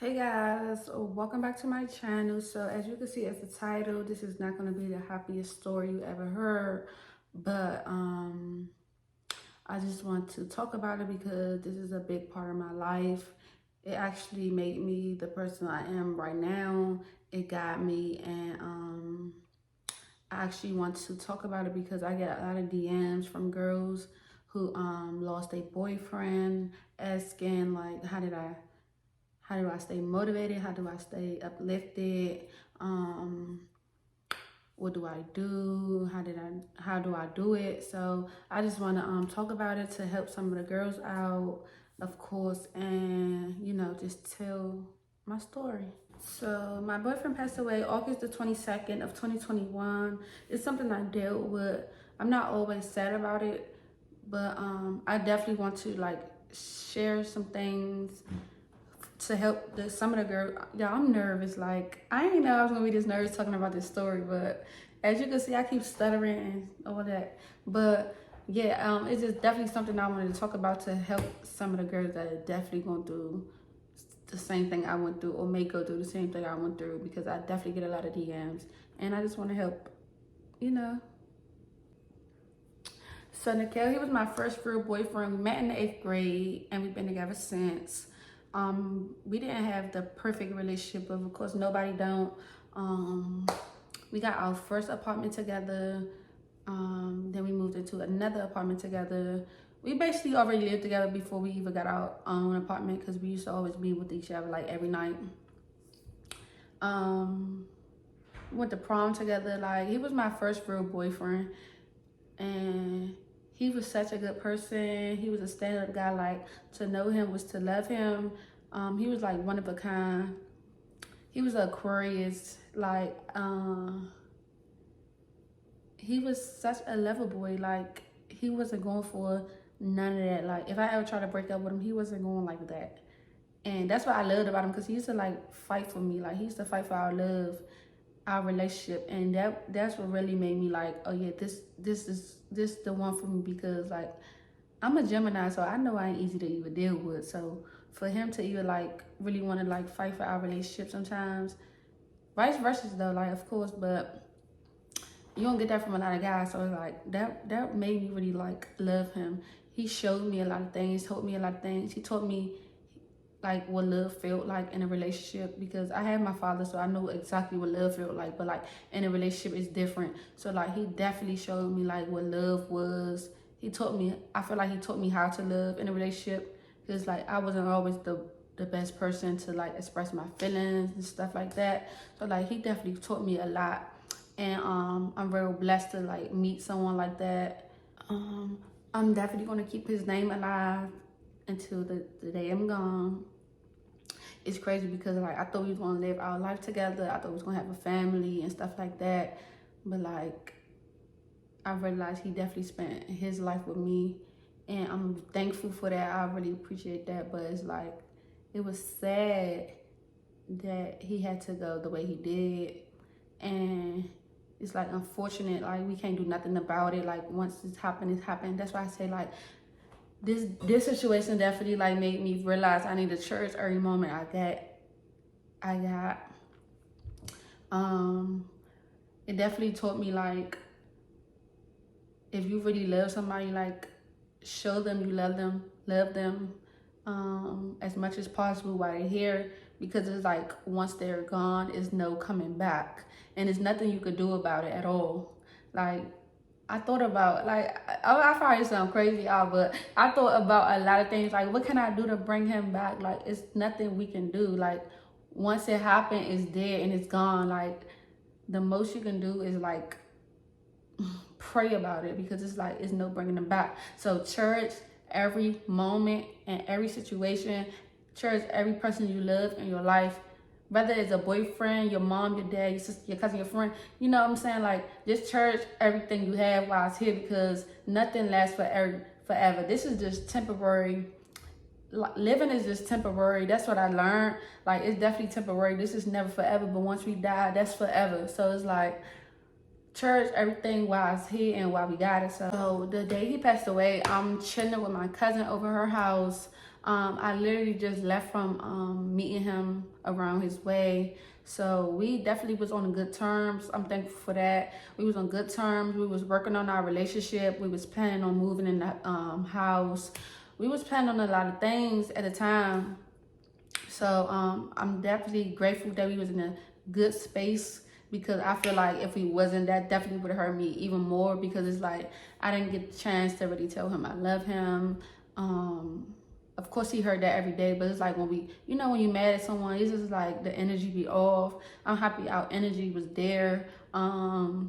Hey guys, welcome back to my channel. So as you can see as the title, this is not going to be the happiest story you ever heard, but I just want to talk about it because this is a big part of my life. It actually made me the person I am right now. It got me, and I actually want to talk about it because I get a lot of DMs from girls who lost a boyfriend, asking like how do I stay motivated? How do I stay uplifted? What do I do? How do I do it? So I just want to talk about it to help some of the girls out, of course, and just tell my story. So my boyfriend passed away August the 22nd of 2021. It's something I dealt with. I'm not always sad about it, but I definitely want to like share some things to help some of the girls. Yeah, I'm nervous. Like, I didn't know I was gonna be this nervous talking about this story, but as you can see, I keep stuttering and all that. But yeah, it's just definitely something I wanted to talk about to help some of the girls that are definitely going through the same thing I went through or may go through the same thing I went through, because I definitely get a lot of DMs and I just want to help, you know. So Nikhil, he was my first real boyfriend. We met in the 8th grade and we've been together since. We didn't have the perfect relationship, but of course nobody don't. We got our first apartment together. Then we moved into another apartment together. We basically already lived together before we even got our own apartment because we used to always be with each other like every night. We went to prom together. Like, he was my first real boyfriend, and he was such a good person. He was a stand-up guy. Like, to know him was to love him. He was like one of a kind. He was an Aquarius. Like, he was such a lover boy. Like, he wasn't going for none of that. Like, if I ever tried to break up with him, he wasn't going like that. And that's what I loved about him, because he used to like fight for me. Like, he used to fight for our love, our relationship, and that's what really made me like, oh yeah, this is the one for me, because like, I'm a Gemini, so I know I ain't easy to even deal with. So for him to even like really want to like fight for our relationship sometimes, vice versa though, like, of course, but you don't get that from a lot of guys. So it's like that made me really like love him. He showed me a lot of things, told me a lot of things. He taught me like what love felt like in a relationship, because I had my father, so I know exactly what love felt like, but like in a relationship it's different. So like, he definitely showed me like what love was. He taught me, I feel like he taught me how to love in a relationship, because like I wasn't always the best person to like express my feelings and stuff like that. So like, he definitely taught me a lot, and I'm real blessed to like meet someone like that. I'm definitely gonna keep his name alive until the day I'm gone. It's crazy because like, I thought we was gonna live our life together. I thought we was gonna have a family and stuff like that. But like, I realized he definitely spent his life with me, and I'm thankful for that. I really appreciate that. But it's like, it was sad that he had to go the way he did, and it's like unfortunate. Like, we can't do nothing about it. Like, once it's happened, it's happened. That's why I say like, this situation definitely like made me realize I need to cherish every moment I got. It definitely taught me like, if you really love somebody, like, show them you love them as much as possible while they're here, because it's like, once they're gone, it's no coming back, and there's nothing you could do about it at all. Like, I thought about, like, I probably sound crazy, y'all, but I thought about a lot of things. Like, what can I do to bring him back? Like, it's nothing we can do. Like, once it happened, it's dead and it's gone. Like, the most you can do is like pray about it, because it's like, it's no bringing them back. So cherish every moment and every situation. Cherish every person you love in your life, whether it's a boyfriend, your mom, your dad, your sister, your cousin, your friend. You know what I'm saying? Like, just cherish everything you have while it's here, because nothing lasts forever. This is just temporary. Living is just temporary. That's what I learned. Like, it's definitely temporary. This is never forever, but once we die, that's forever. So it's like, cherish everything while it's here and while we got it. So the day he passed away, I'm chilling with my cousin over her house. I literally just left from meeting him around his way. So we definitely was on good terms. I'm thankful for that. We was on good terms. We was working on our relationship. We was planning on moving in the house. We was planning on a lot of things at the time. So I'm definitely grateful that we was in a good space, because I feel like if we wasn't, that definitely would have hurt me even more, because it's like I didn't get the chance to really tell him I love him. Of course he heard that every day, but it's like when we, when you mad at someone, it's just like the energy be off. I'm happy our energy was there. And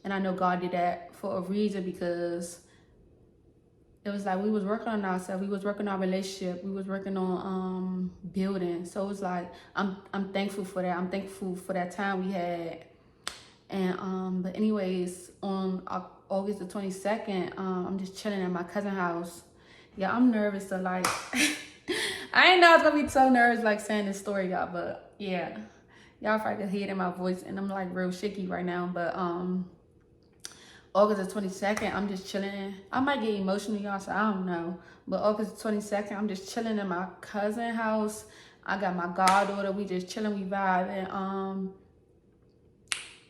I know God did that for a reason, because it was like we was working on ourselves, we was working on our relationship, we was working on building. So it was like I'm thankful for that. I'm thankful for that time we had. And but anyways, on August the 22nd, I'm just chilling at my cousin's house. Yeah, I'm nervous to like I ain't know I was gonna be so nervous like saying this story, y'all, but yeah. Y'all probably can hear it in my voice, and I'm like real shaky right now. But August the 22nd, I'm just chilling. I might get emotional, y'all, so I don't know. But August the 22nd, I'm just chilling in my cousin's house. I got my goddaughter. We just chilling, we vibing. I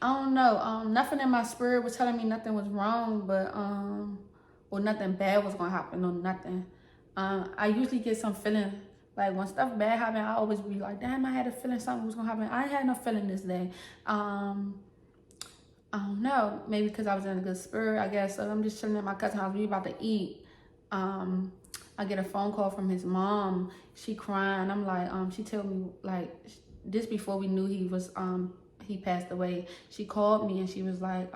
don't know. Nothing in my spirit was telling me nothing was wrong, but or nothing bad was gonna happen, or nothing. I usually get some feeling like when stuff bad happen, I always be like, damn, I had a feeling something was gonna happen. I had no feeling this day. I don't know, maybe because I was in a good spirit, I guess. So I'm just chilling at my cousin's house. We about to eat. I get a phone call from his mom. She crying. I'm like, she told me like this before we knew he passed away. She called me and she was like,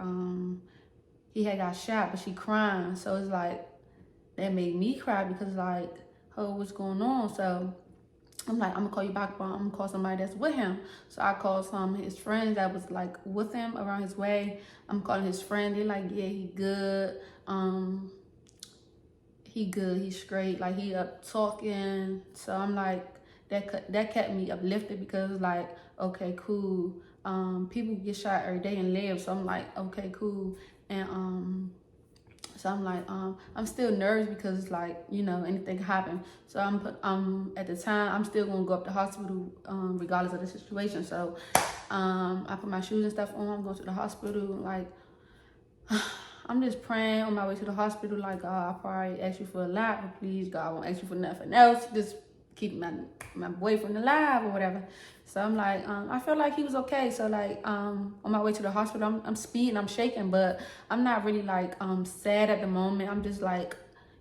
he had got shot, but she crying. So it's like that made me cry, because like, oh, what's going on? So I'm like, I'm gonna call you back, but I'm gonna call somebody that's with him. So I called some of his friends that was like with him around his way. I'm calling his friend. They're like, yeah, he good. He good. He's straight. Like he up talking. So I'm like, that kept me uplifted, because like, okay, cool. People get shot every day and live. So I'm like, okay, cool. And so I'm like, I'm still nervous, because it's like, anything can happen. So at the time, I'm still gonna go up to the hospital, regardless of the situation. So, I put my shoes and stuff on. I'm going to the hospital. Like, I'm just praying on my way to the hospital. Like, God, I probably ask you for a lot, but please, God, I won't ask you for nothing else. Just keep my boyfriend alive or whatever. So I'm like, I feel like he was okay. So like, on my way to the hospital, I'm speeding, I'm shaking, but I'm not really like sad at the moment. I'm just like,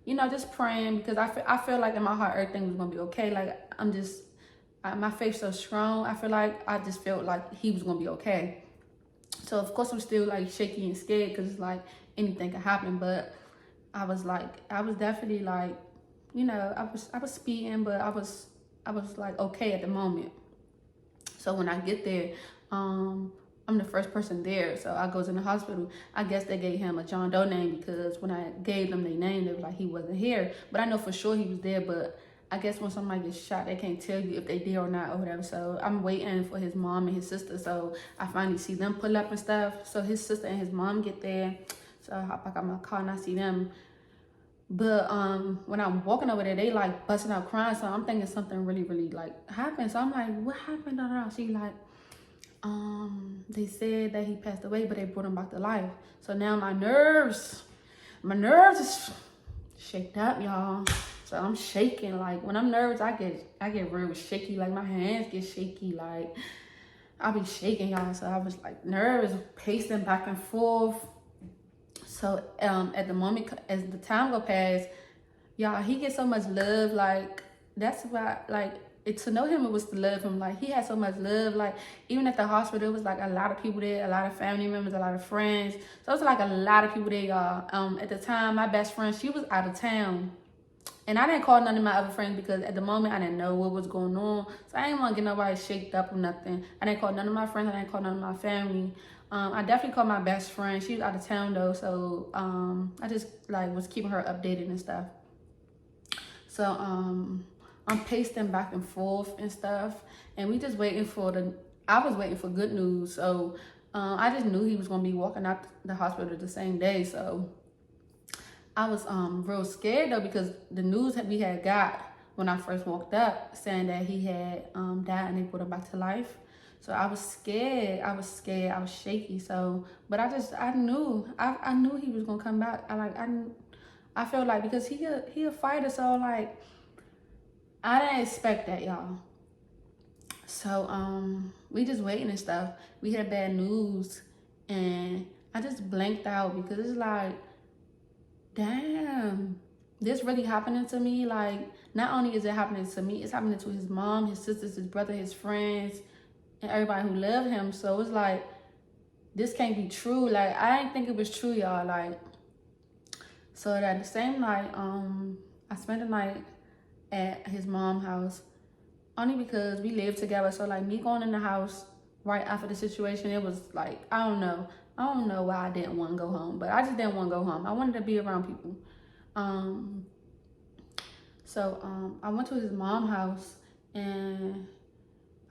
just praying, because I feel like in my heart everything was gonna be okay. Like I'm just, my faith's so strong. I feel like I just felt like he was gonna be okay. So of course I'm still like shaky and scared, because it's like anything could happen. But I was definitely like, I was speeding, but I was like okay at the moment. So when I get there, I'm the first person there. So I goes in the hospital. I guess they gave him a John Doe name, because when I gave them their name, they were like, he wasn't here. But I know for sure he was there. But I guess when somebody gets shot, they can't tell you if they did or not or whatever. So I'm waiting for his mom and his sister. So I finally see them pull up and stuff. So his sister and his mom get there. So I hop back out my car and I see them. But when I'm walking over there, they like busting out crying. So I'm thinking something really, really like happened. So I'm like, what happened? She like, they said that he passed away, but they brought him back to life. So now my nerves is shaked up, y'all. So I'm shaking. Like when I'm nervous, I get real shaky. Like my hands get shaky. Like I be shaking, y'all. So I was like nervous, pacing back and forth. So at the moment, as the time go past, y'all, he gets so much love. Like that's why, like, to know him, it was to love him. Like he had so much love. Like even at the hospital, it was like a lot of people there, a lot of family members, a lot of friends. So it was like a lot of people there, y'all. At the time, my best friend, she was out of town. And I didn't call none of my other friends, because at the moment I didn't know what was going on. So I didn't want to get nobody shaked up or nothing. I didn't call none of my friends. I didn't call none of my family. I definitely called my best friend. She was out of town though. So I just like was keeping her updated and stuff. So I'm pacing back and forth and stuff. And we just waiting for I was waiting for good news. So I just knew he was going to be walking out the hospital the same day. So I was real scared though, because the news that we had got when I first walked up, saying that he had died and they brought him back to life. So I was scared. I was shaky. So, but I knew he was gonna come back. I felt like, because he a fighter, so like I didn't expect that, y'all. So we just waiting and stuff. We had bad news, and I just blanked out, because it's like, damn, this really happening to me. Like, not only is it happening to me, it's happening to his mom, his sisters, his brother, his friends, and everybody who loved him. So it's like, this can't be true. Like, I didn't think it was true, y'all. Like, so that the same night, I spent the night at his mom's house, only because we lived together. So like, me going in the house right after the situation, it was like, I don't know why I didn't want to go home, but I just didn't want to go home. I wanted to be around people. So I went to his mom's house, and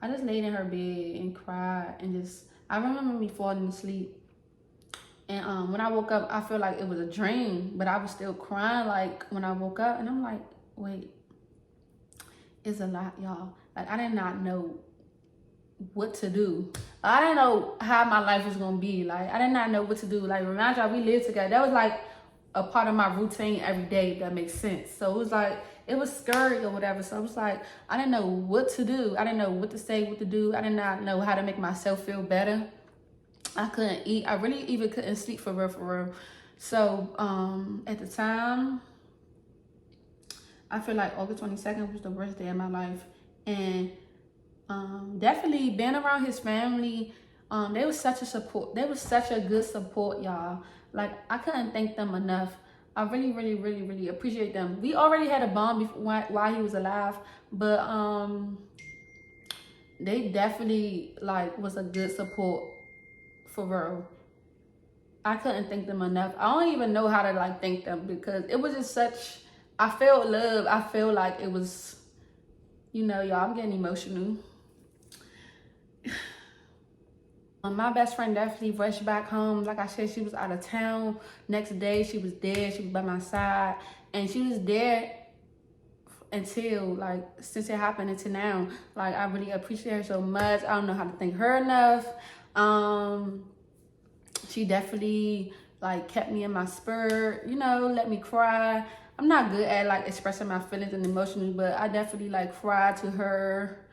I just laid in her bed and cried, and I remember me falling asleep. And when I woke up, I feel like it was a dream, but I was still crying like when I woke up, and I'm like, wait, it's a lot, y'all. Like, I did not know what to do. I didn't know how my life was gonna be. Like, I did not know what to do. Like, remind y'all, we lived together. That was like a part of my routine every day, if that makes sense. So it was like, it was scary or whatever. So it was like, I didn't know what to do. I didn't know what to say, what to do. I did not know how to make myself feel better. I couldn't eat. I really even couldn't sleep for real. So at the time, I feel like August 22nd was the worst day of my life. And definitely being around his family, they was such a support. They was such a good support, y'all. Like, I couldn't thank them enough. I really appreciate them. We already had a bond before, while he was alive, but they definitely like was a good support, for real. I couldn't thank them enough. I don't even know how to like thank them, because it was just such, I felt love. I feel like it was, y'all, I'm getting emotional. My best friend definitely rushed back home. Like I said, she was out of town. Next day, she was there. She was by my side. And she was there until, like, since it happened until now. Like, I really appreciate her so much. I don't know how to thank her enough. She definitely, like, kept me in my spirit, let me cry. I'm not good at, like, expressing my feelings and emotions, but I definitely, like, cried to her.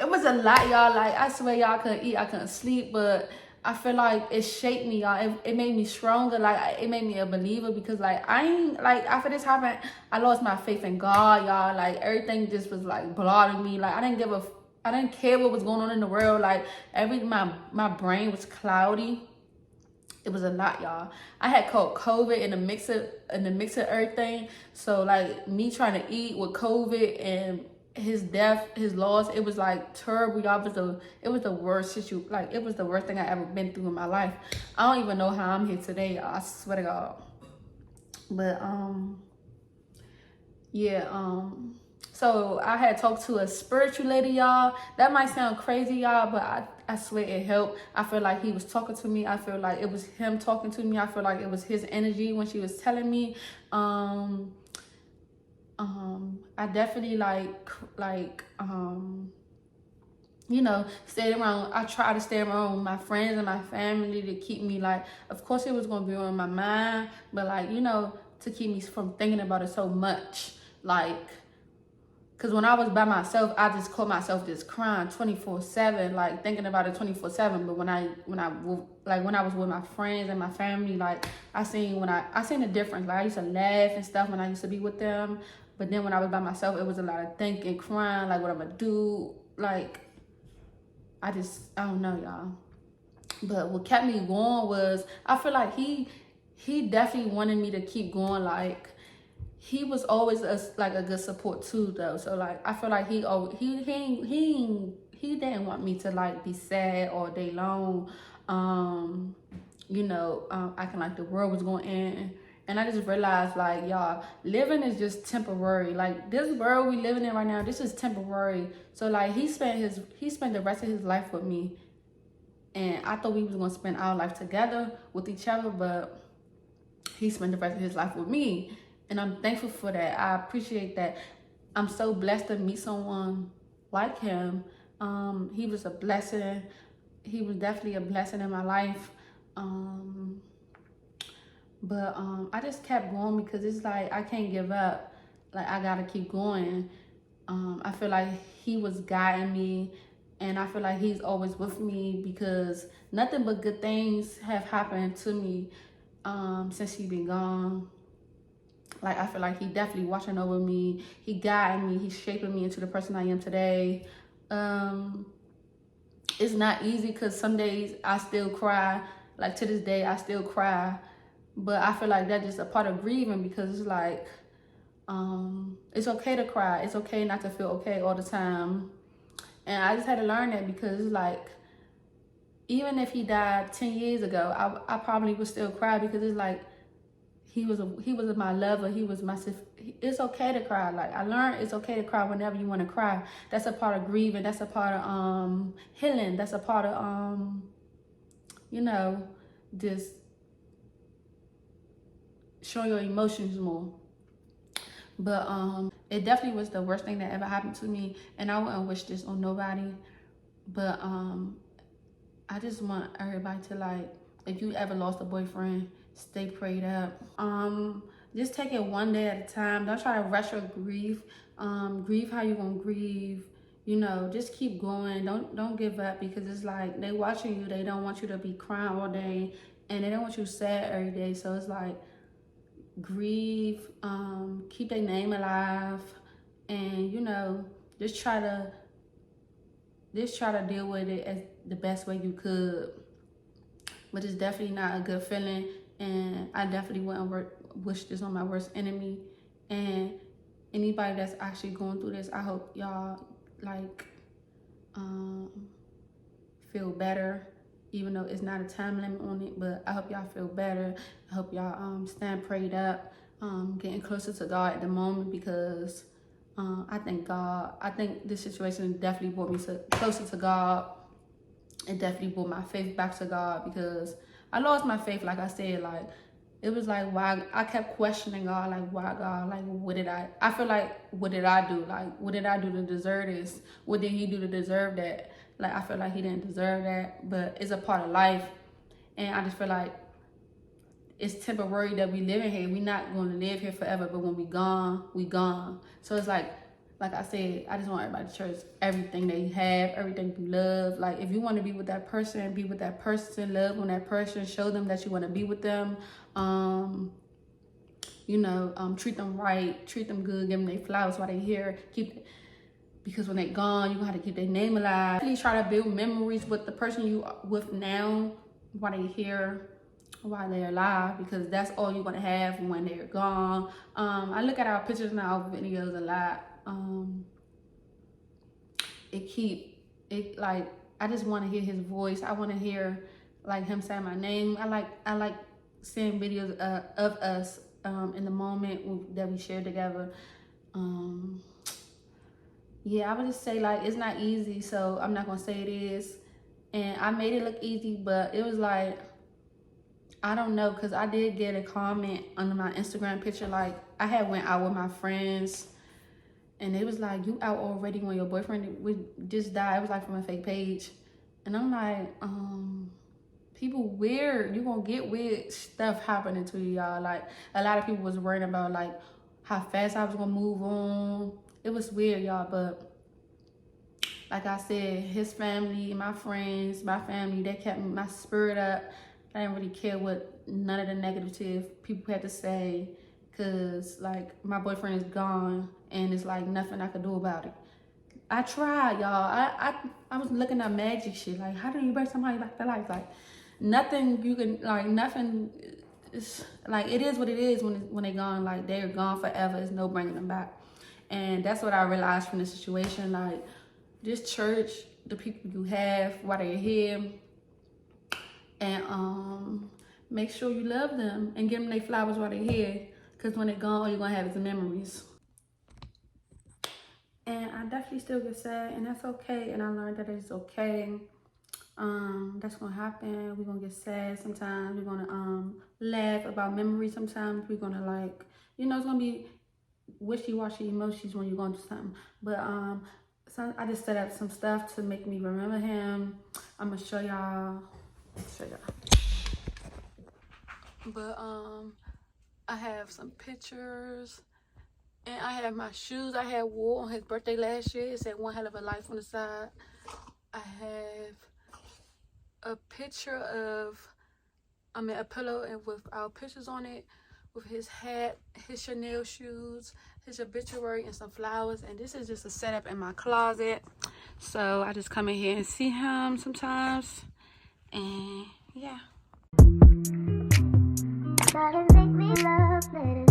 It was a lot, y'all. Like, I swear, y'all, I couldn't eat, I couldn't sleep, but I feel like it shaped me, y'all. It made me stronger. Like, it made me a believer, because, like, I ain't, like, after this happened, I lost my faith in God, y'all. Like, everything just was, like, blotting me. Like, I didn't care what was going on in the world. Like, my brain was cloudy. It was a lot, y'all. I had caught COVID in the mix of everything. So, like, me trying to eat with COVID and his death, his loss, it was like terrible, y'all. It was the worst situation. Like, it was the worst thing I ever been through in my life. I don't even know how I'm here today, y'all. I swear to God. But yeah, so I had talked to a spiritual lady, y'all. That might sound crazy, y'all, but I swear it helped. I feel like he was talking to me. I feel like it was him talking to me. I feel like it was his energy when she was telling me. I definitely stayed around. I try to stay around my friends and my family to keep me, like, of course it was going to be on my mind, but, like, to keep me from thinking about it so much. Like, because when I was by myself, I just caught myself just crying 24/7, like, thinking about it 24/7. But when I was with my friends and my family, like, I seen the difference. Like, I used to laugh and stuff when I used to be with them. But then when I was by myself, it was a lot of thinking, crying, like, what I'm gonna do. Like, I don't know, y'all. But what kept me going was, I feel like he definitely wanted me to keep going. Like, he was always a good support too, though. So, like, I feel like he didn't want me to, like, be sad all day long, acting like the world was going to end. And I just realized, like, y'all, living is just temporary. Like, this world we living in right now, this is temporary. So, like, he spent the rest of his life with me, and I thought we was gonna spend our life together with each other, but he spent the rest of his life with me. And I'm thankful for that. I appreciate that. I'm so blessed to meet someone like him. He was a blessing. He was definitely a blessing in my life. But I just kept going because it's like I can't give up. Like I gotta keep going. I feel like he was guiding me, and I feel like he's always with me because nothing but good things have happened to me since he been gone. Like I feel like he definitely watching over me. He guiding me. He's shaping me into the person I am today. It's not easy because some days I still cry. Like to this day, I still cry. But I feel like that's just a part of grieving because it's like, it's okay to cry. It's okay not to feel okay all the time. And I just had to learn that because it's like, even if he died 10 years ago, I probably would still cry because it's like, he was my lover. He was my, it's okay to cry. Like I learned it's okay to cry whenever you want to cry. That's a part of grieving. That's a part of healing. That's a part of you know, just showing your emotions more. But it definitely was the worst thing that ever happened to me, and I wouldn't wish this on nobody. But I just want everybody to, like, if you ever lost a boyfriend, stay prayed up. Just take it one day at a time. Don't try to rush your grief. Grieve how you gonna grieve. You know, just keep going. Don't give up because it's like they watching you. They don't want you to be crying all day, and they don't want you sad every day. So it's like, grieve, keep their name alive, and you know, just try to deal with it as the best way you could. But it's definitely not a good feeling, and I definitely wouldn't wish this on my worst enemy. And anybody that's actually going through this, I hope y'all like feel better, even though it's not a time limit on it. But I hope y'all feel better. I hope y'all stand prayed up, getting closer to God at the moment, because I think this situation definitely brought me closer to God. It definitely brought my faith back to God, because I lost my faith, like I said. Like, it was like, why I kept questioning God, like, why God, like, I feel like, what did I do? Like, what did I do to deserve this? What did he do to deserve that? Like, I feel like he didn't deserve that, but it's a part of life. And I just feel like it's temporary that we live in here. We're not going to live here forever, but when we gone, we gone. So it's like I said, I just want everybody to cherish everything that you have, everything you love. Like, if you want to be with that person, be with that person, love on that person, show them that you want to be with them. You know, treat them right, treat them good, give them their flowers while they're here. Because when they're gone, you have to keep their name alive. Please try to build memories with the person you are with now while they're here, while they're alive, because that's all you're gonna have when they're gone. I look at our pictures and our videos a lot. Like, I just want to hear his voice. I want to hear like him say my name. I like seeing videos of us in the moment that we share together. Yeah, I would just say, like, it's not easy, so I'm not gonna say it is. And I made it look easy, but it was like, I don't know, because I did get a comment under my Instagram picture. Like, I had went out with my friends, and it was like, you out already when your boyfriend would just die. It was like from a fake page. And I'm like, people weird. You gonna get weird stuff happening to you, y'all. Like, a lot of people was worrying about, like, how fast I was gonna move on. It was weird, y'all. But like I said, his family, my friends, my family, they kept my spirit up. I didn't really care what none of the negative people had to say, because, like, my boyfriend is gone, and it's like nothing I could do about it. I tried, y'all. I was looking at magic shit. Like, how do you bring somebody back to life? Like, nothing you can, like, nothing. It's like, it is what it is when they're gone. Like, they're gone forever. There's no bringing them back. And that's what I realized from this situation. Like, just church the people you have while they're here, and make sure you love them and give them their flowers while they're here, because when they're gone, all you're gonna have is the memories. And I definitely still get sad, and that's okay. And I learned that it's okay. That's gonna happen. We're gonna get sad sometimes. We're gonna laugh about memories sometimes. We're gonna like, you know, it's gonna be wishy-washy emotions when you're going through something. But so I just set up some stuff to make me remember him. I'm gonna show y'all. But I have some pictures. And I have my shoes I had wore on his birthday last year. It said One Hell of a Life on the side. I have a picture of, a pillow and with our pictures on it, with his hat, his Chanel shoes, his obituary, and some flowers. And this is just a setup in my closet. So I just come in here and see him sometimes. And yeah. Make me love,